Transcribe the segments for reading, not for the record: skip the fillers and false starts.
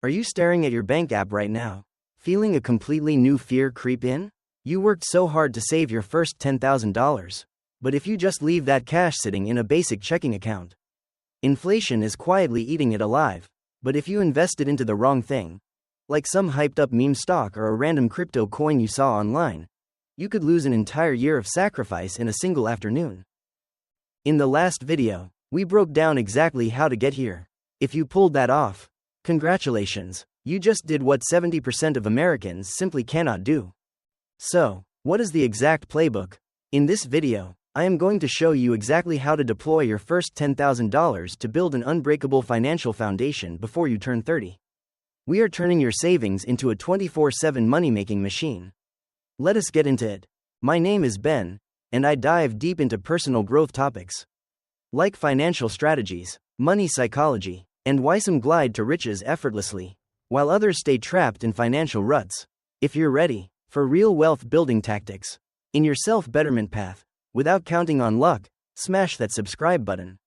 Are you staring at your bank app right now, feeling a completely new fear creep in? You worked so hard to save your first $10,000. But if you just leave that cash sitting in a basic checking account, inflation is quietly eating it alive. But if you invest it into the wrong thing, like some hyped up meme stock or a random crypto coin you saw online, you could lose an entire year of sacrifice in a single afternoon. In the last video, we broke down exactly how to get here. If you pulled that off, congratulations, you just did what 70% of Americans simply cannot do. So, what is the exact playbook? In this video, I am going to show you exactly how to deploy your first $10,000 to build an unbreakable financial foundation before you turn 30. We are turning your savings into a 24/7 money-making machine. Let us get into it. My name is Ben, and I dive deep into personal growth topics like financial strategies, money psychology, and why some glide to riches effortlessly, while others stay trapped in financial ruts. If you're ready for real wealth building tactics in your self-betterment path, without counting on luck, smash that subscribe button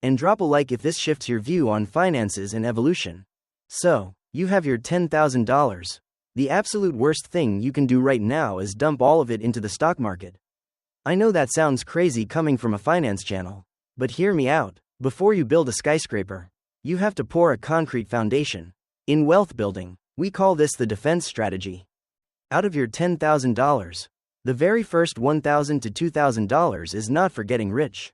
and drop a like if this shifts your view on finances and evolution. So, you have your $10,000. The absolute worst thing you can do right now is dump all of it into the stock market. I know that sounds crazy coming from a finance channel, but hear me out. Before you build a skyscraper, you have to pour a concrete foundation. In wealth building, we call this the defense strategy. Out of your $10,000, the very first $1,000 to $2,000 is not for getting rich.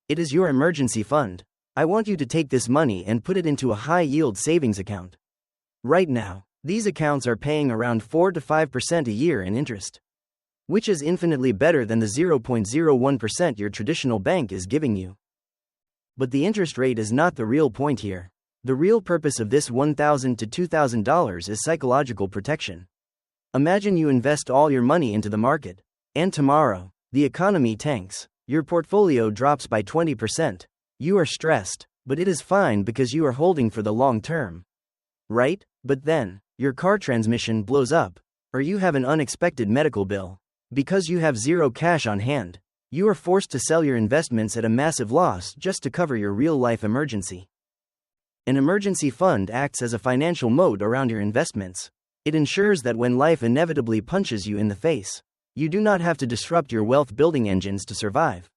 It is your emergency fund. I want you to take this money and put it into a high-yield savings account. Right now, these accounts are paying around 4 to 5% a year in interest, which is infinitely better than the 0.01% your traditional bank is giving you. But the interest rate is not the real point here. The real purpose of this $1,000 to $2,000 is psychological protection. Imagine you invest all your money into the market, and tomorrow, the economy tanks, your portfolio drops by 20%. You are stressed, but it is fine because you are holding for the long term. Right? But then, your car transmission blows up, or you have an unexpected medical bill. Because you have zero cash on hand, you are forced to sell your investments at a massive loss just to cover your real-life emergency. An emergency fund acts as a financial moat around your investments. It ensures that when life inevitably punches you in the face, you do not have to disrupt your wealth-building engines to survive.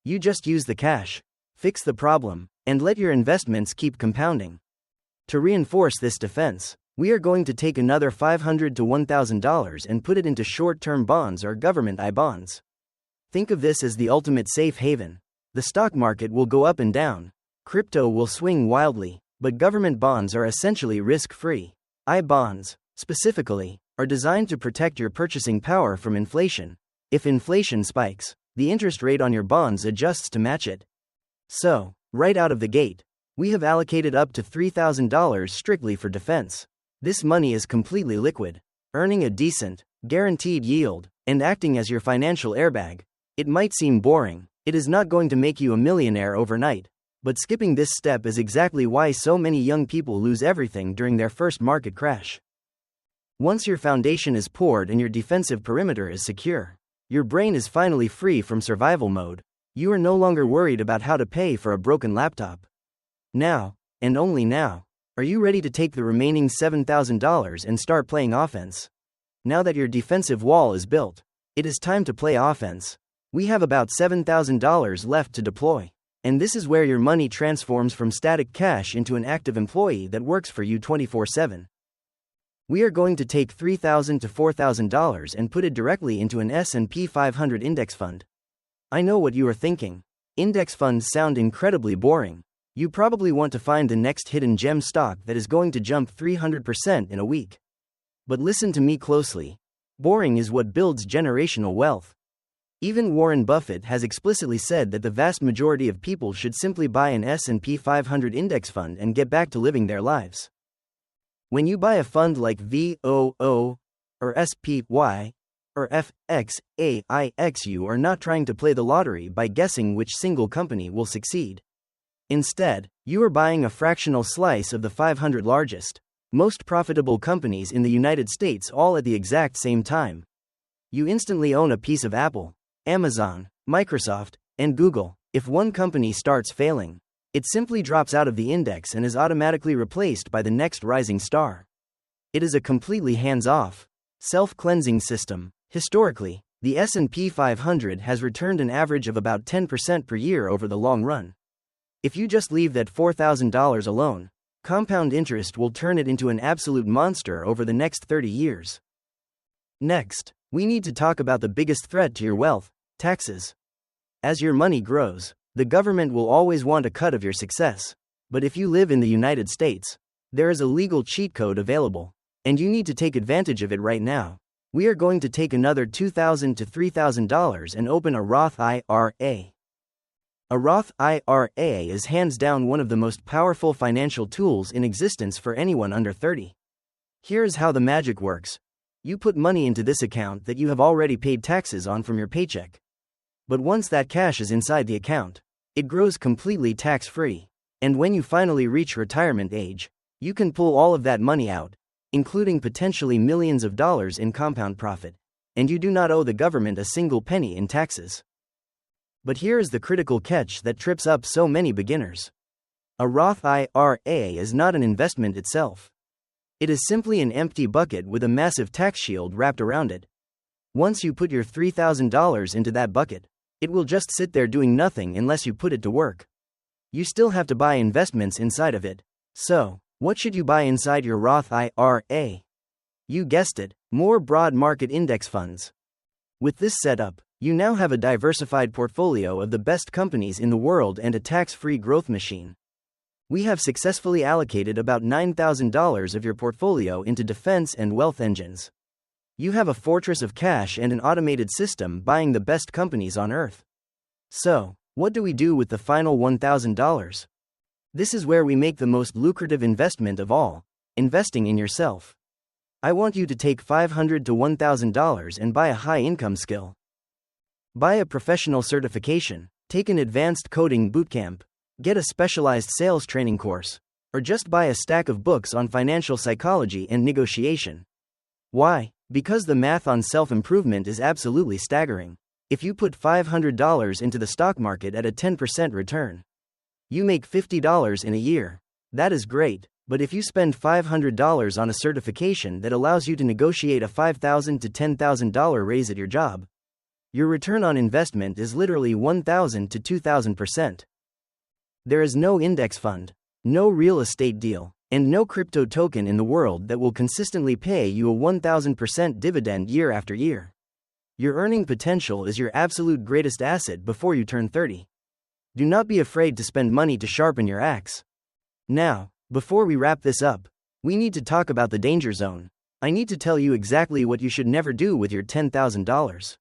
You just use the cash, fix the problem, and let your investments keep compounding. To reinforce this defense, we are going to take another $500 to $1,000 and put it into short-term bonds or government I-bonds. Think of this as the ultimate safe haven. The stock market will go up and down, crypto will swing wildly, but government bonds are essentially risk-free. I-bonds, specifically, are designed to protect your purchasing power from inflation. If inflation spikes, the interest rate on your bonds adjusts to match it. So, right out of the gate, we have allocated up to $3,000 strictly for defense. This money is completely liquid, earning a decent, guaranteed yield, and acting as your financial airbag. It might seem boring, it is not going to make you a millionaire overnight, but skipping this step is exactly why so many young people lose everything during their first market crash. Once your foundation is poured and your defensive perimeter is secure, your brain is finally free from survival mode. You are no longer worried about how to pay for a broken laptop. Now, and only now, are you ready to take the remaining $7,000 and start playing offense? Now that your defensive wall is built, it is time to play offense. We have about $7,000 left to deploy, and this is where your money transforms from static cash into an active employee that works for you 24/7. We are going to take $3,000 to $4,000 and put it directly into an S&P 500 index fund. I know what you are thinking. Index funds sound incredibly boring. You probably want to find the next hidden gem stock that is going to jump 300% in a week. But listen to me closely. Boring is what builds generational wealth. Even Warren Buffett has explicitly said that the vast majority of people should simply buy an S&P 500 index fund and get back to living their lives. When you buy a fund like VOO, or SPY, or FXAIX, you are not trying to play the lottery by guessing which single company will succeed. Instead, you are buying a fractional slice of the 500 largest, most profitable companies in the United States all at the exact same time. You instantly own a piece of Apple, Amazon, Microsoft, and Google. If one company starts failing, It simply drops out of the index and is automatically replaced by the next rising star. It is a completely hands-off, self-cleansing system. Historically, the S&P 500 has returned an average of about 10% per year over the long run. If you just leave that $4,000 alone, compound interest will turn it into an absolute monster over the next 30 years. Next, we need to talk about the biggest threat to your wealth: taxes. As your money grows, the government will always want a cut of your success. But if you live in the United States, there is a legal cheat code available, and you need to take advantage of it right now. We are going to take another $2,000 to $3,000 and open a Roth IRA. A Roth IRA is hands down one of the most powerful financial tools in existence for anyone under 30. Here's how the magic works. You put money into this account that you have already paid taxes on from your paycheck. But once that cash is inside the account, it grows completely tax-free. And when you finally reach retirement age, you can pull all of that money out, including potentially millions of dollars in compound profit, and you do not owe the government a single penny in taxes. But here is the critical catch that trips up so many beginners. A Roth IRA is not an investment itself. It is simply an empty bucket with a massive tax shield wrapped around it. Once you put your $3,000 into that bucket, it will just sit there doing nothing unless you put it to work. You still have to buy investments inside of it. So, what should you buy inside your Roth IRA? You guessed it, more broad market index funds. With this setup, you now have a diversified portfolio of the best companies in the world and a tax-free growth machine. We have successfully allocated about $9,000 of your portfolio into defense and wealth engines. You have a fortress of cash and an automated system buying the best companies on earth. So, what do we do with the final $1,000? This is where we make the most lucrative investment of all: investing in yourself. I want you to take $500 to $1,000 and buy a high-income skill. Buy a professional certification, take an advanced coding bootcamp, get a specialized sales training course, or just buy a stack of books on financial psychology and negotiation. Why? Because the math on self-improvement is absolutely staggering. If you put $500 into the stock market at a 10% return, you make $50 in a year. That is great, but if you spend $500 on a certification that allows you to negotiate a $5,000 to $10,000 raise at your job, your return on investment is literally 1,000 to 2,000%. There is no index fund, no real estate deal, and no crypto token in the world that will consistently pay you a 1,000% dividend year after year. Your earning potential is your absolute greatest asset before you turn 30. Do not be afraid to spend money to sharpen your axe. Now, before we wrap this up, we need to talk about the danger zone. I need to tell you exactly what you should never do with your $10,000.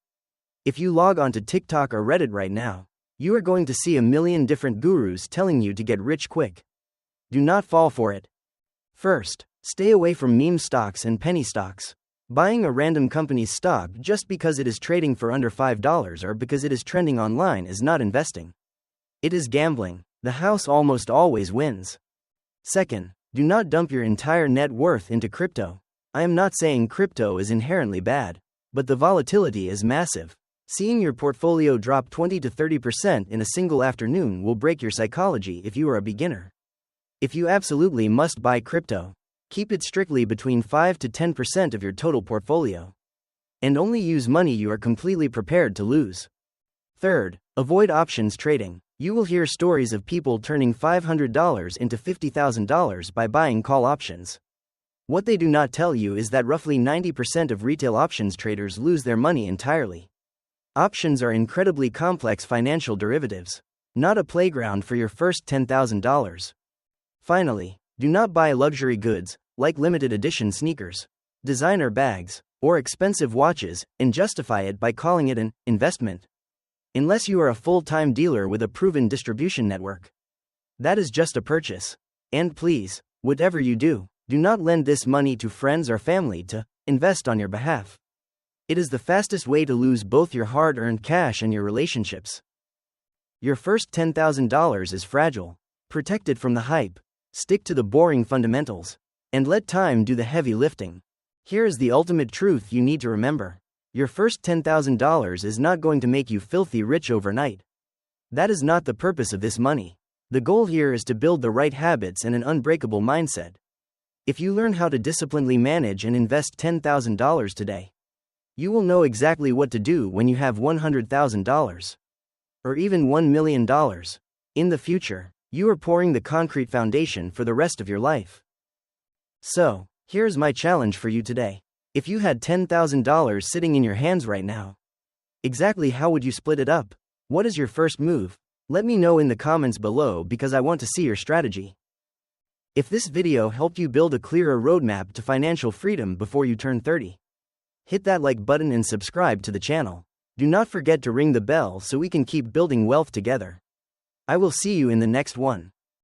If you log onto TikTok or Reddit right now, you are going to see a million different gurus telling you to get rich quick. Do not fall for it. First, stay away from meme stocks and penny stocks. Buying a random company's stock just because it is trading for under $5 or because it is trending online is not investing. It is gambling. The house almost always wins. Second, do not dump your entire net worth into crypto. I am not saying crypto is inherently bad, but the volatility is massive. Seeing your portfolio drop 20 to 30% in a single afternoon will break your psychology if you are a beginner. If you absolutely must buy crypto, keep it strictly between 5 to 10% of your total portfolio. And only use money you are completely prepared to lose. Third, avoid options trading. You will hear stories of people turning $500 into $50,000 by buying call options. What they do not tell you is that roughly 90% of retail options traders lose their money entirely. Options are incredibly complex financial derivatives, not a playground for your first $10,000. Finally, do not buy luxury goods, like limited edition sneakers, designer bags, or expensive watches, and justify it by calling it an investment. Unless you are a full-time dealer with a proven distribution network. That is just a purchase. And please, whatever you do, do not lend this money to friends or family to invest on your behalf. It is the fastest way to lose both your hard-earned cash and your relationships. Your first $10,000 is fragile. Protect it from the hype. Stick to the boring fundamentals. And let time do the heavy lifting. Here is the ultimate truth you need to remember. Your first $10,000 is not going to make you filthy rich overnight. That is not the purpose of this money. The goal here is to build the right habits and an unbreakable mindset. If you learn how to disciplinedly manage and invest $10,000 today, you will know exactly what to do when you have $100,000 or even $1 million. In the future, you are pouring the concrete foundation for the rest of your life. So, here's my challenge for you today. If you had $10,000 sitting in your hands right now, exactly how would you split it up? What is your first move? Let me know in the comments below because I want to see your strategy. If this video helped you build a clearer roadmap to financial freedom before you turn 30, hit that like button and subscribe to the channel. Do not forget to ring the bell so we can keep building wealth together. I will see you in the next one.